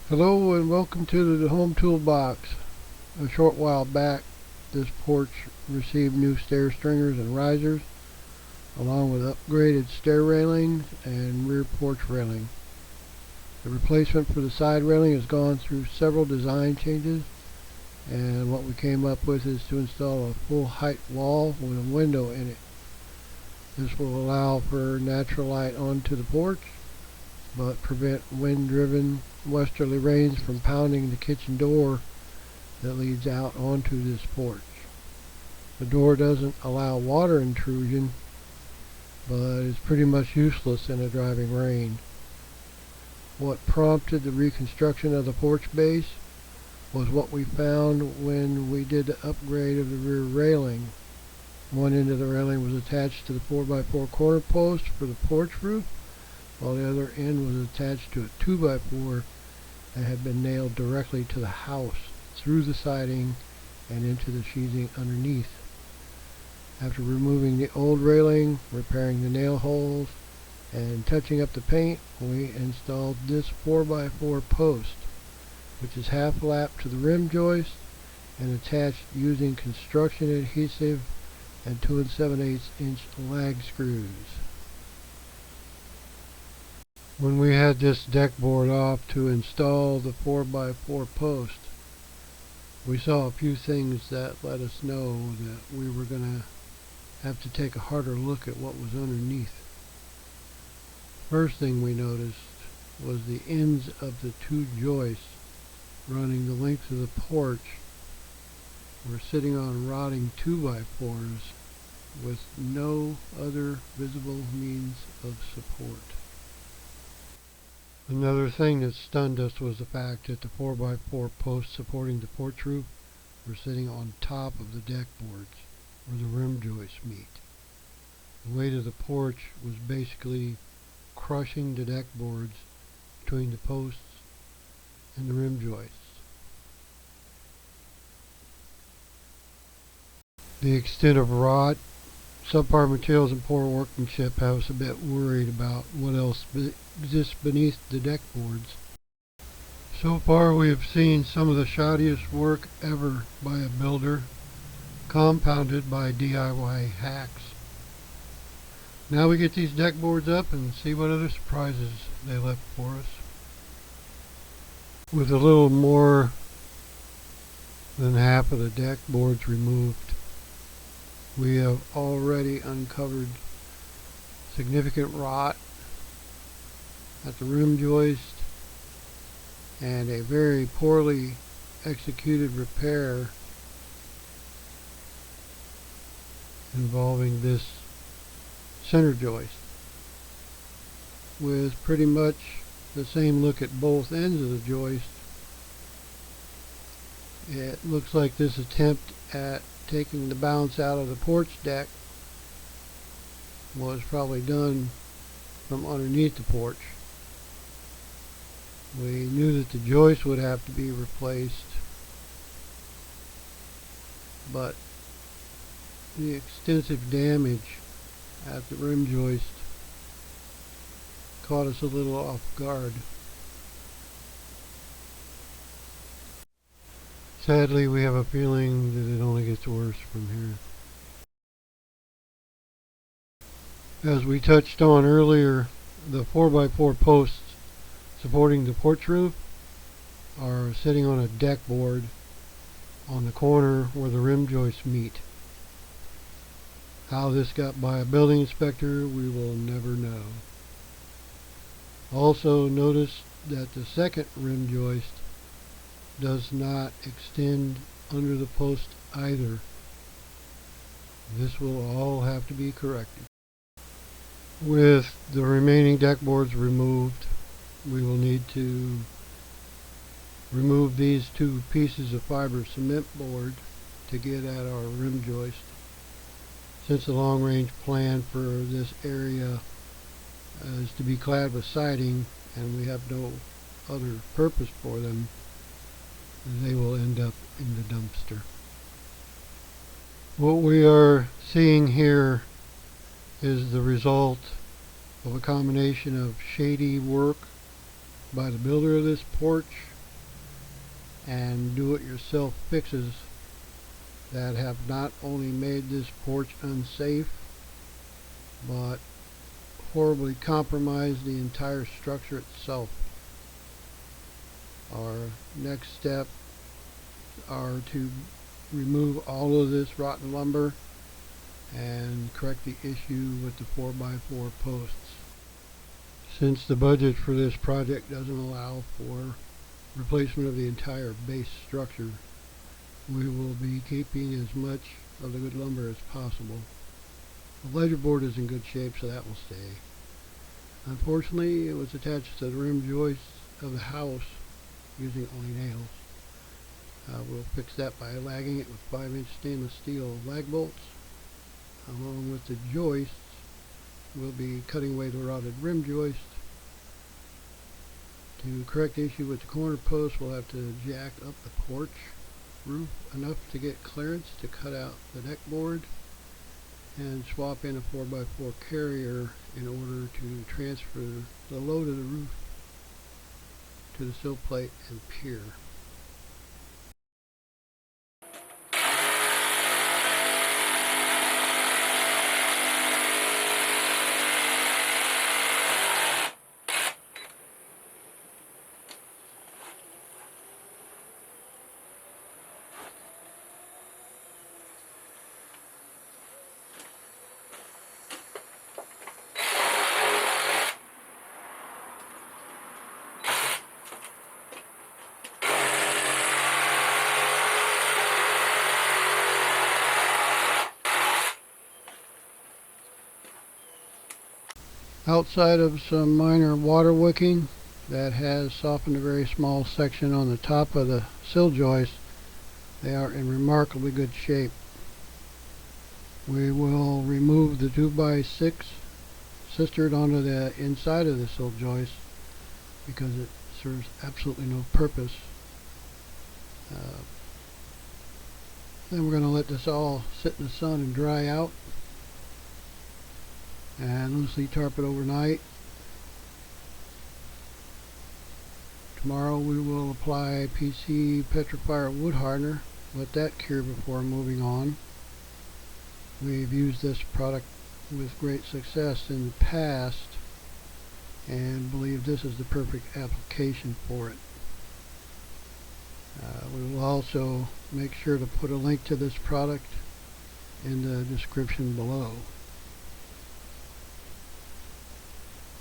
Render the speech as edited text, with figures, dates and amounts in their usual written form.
Hello and welcome to the Home Toolbox. A short while back, this porch received new stair stringers and risers, along with upgraded stair railings and rear porch railing. The replacement for the side railing has gone through several design changes, and what we came up with is to install a full height wall with a window in it. This will allow for natural light onto the porch, but prevent wind-driven westerly rains from pounding the kitchen door that leads out onto this porch. The door doesn't allow water intrusion, but is pretty much useless in a driving rain. What prompted the reconstruction of the porch base was what we found when we did the upgrade of the rear railing. One end of the railing was attached to the 4x4 corner post for the porch roof, while the other end was attached to a 2x4 that had been nailed directly to the house through the siding and into the sheathing underneath. After removing the old railing, repairing the nail holes, and touching up the paint, we installed this 4x4 post, which is half lapped to the rim joist and attached using construction adhesive and 2 7/8 inch lag screws. When we had this deck board off to install the 4x4 post, we saw a few things that let us know that we were going to have to take a harder look at what was underneath. First thing we noticed was the ends of the two joists running the length of the porch were sitting on rotting 2x4s with no other visible means of support. Another thing that stunned us was the fact that the 4x4 posts supporting the porch roof were sitting on top of the deck boards where the rim joists meet. The weight of the porch was basically crushing the deck boards between the posts and the rim joists. The extent of rot, subpar materials, and poor workmanship have us a bit worried about what else exists beneath the deck boards. So far we have seen some of the shoddiest work ever by a builder, compounded by DIY hacks. Now we get these deck boards up and see what other surprises they left for us. With a little more than half of the deck boards removed, we have already uncovered significant rot at the rim joist and a very poorly executed repair involving this center joist, with pretty much the same look at both ends of the joist. It looks like this attempt at taking the bounce out of the porch deck was probably done from underneath the porch. We knew that the joist would have to be replaced, but the extensive damage at the rim joist caught us a little off guard. Sadly, we have a feeling that it only gets worse from here. As we touched on earlier, the 4x4 posts supporting the porch roof are sitting on a deck board on the corner where the rim joists meet. How this got by a building inspector, we will never know. Also notice that the second rim joist does not extend under the post either. This will all have to be corrected. With the remaining deck boards removed, we will need to remove these two pieces of fiber cement board to get at our rim joist. Since the long range plan for this area is to be clad with siding and we have no other purpose for them, they will end up in the dumpster. What we are seeing here is the result of a combination of shady work by the builder of this porch and do-it-yourself fixes that have not only made this porch unsafe, but horribly compromised the entire structure itself. Our next step are to remove all of this rotten lumber and correct the issue with the 4x4 posts. Since the budget for this project doesn't allow for replacement of the entire base structure, we will be keeping as much of the good lumber as possible. The ledger board is in good shape, so that will stay. Unfortunately, it was attached to the rim joists of the house using only nails. We'll fix that by lagging it with 5-inch stainless steel lag bolts. Along with the joists, we'll be cutting away the rotted rim joist. To correct the issue with the corner post, we'll have to jack up the porch roof enough to get clearance to cut out the deck board and swap in a 4x4 carrier in order to transfer the load of the roof to the sill plate and pier. Outside of some minor water wicking that has softened a very small section on the top of the sill joist, they are in remarkably good shape. We will remove the 2x6 sistered onto the inside of the sill joist because it serves absolutely no purpose. Then we're going to let this all sit in the sun and dry out, and loosely tarp it overnight. Tomorrow we will apply PC petrifier wood hardener, let that cure before moving on. We've used this product with great success in the past and believe this is the perfect application for it. We will also make sure to put a link to this product in the description below.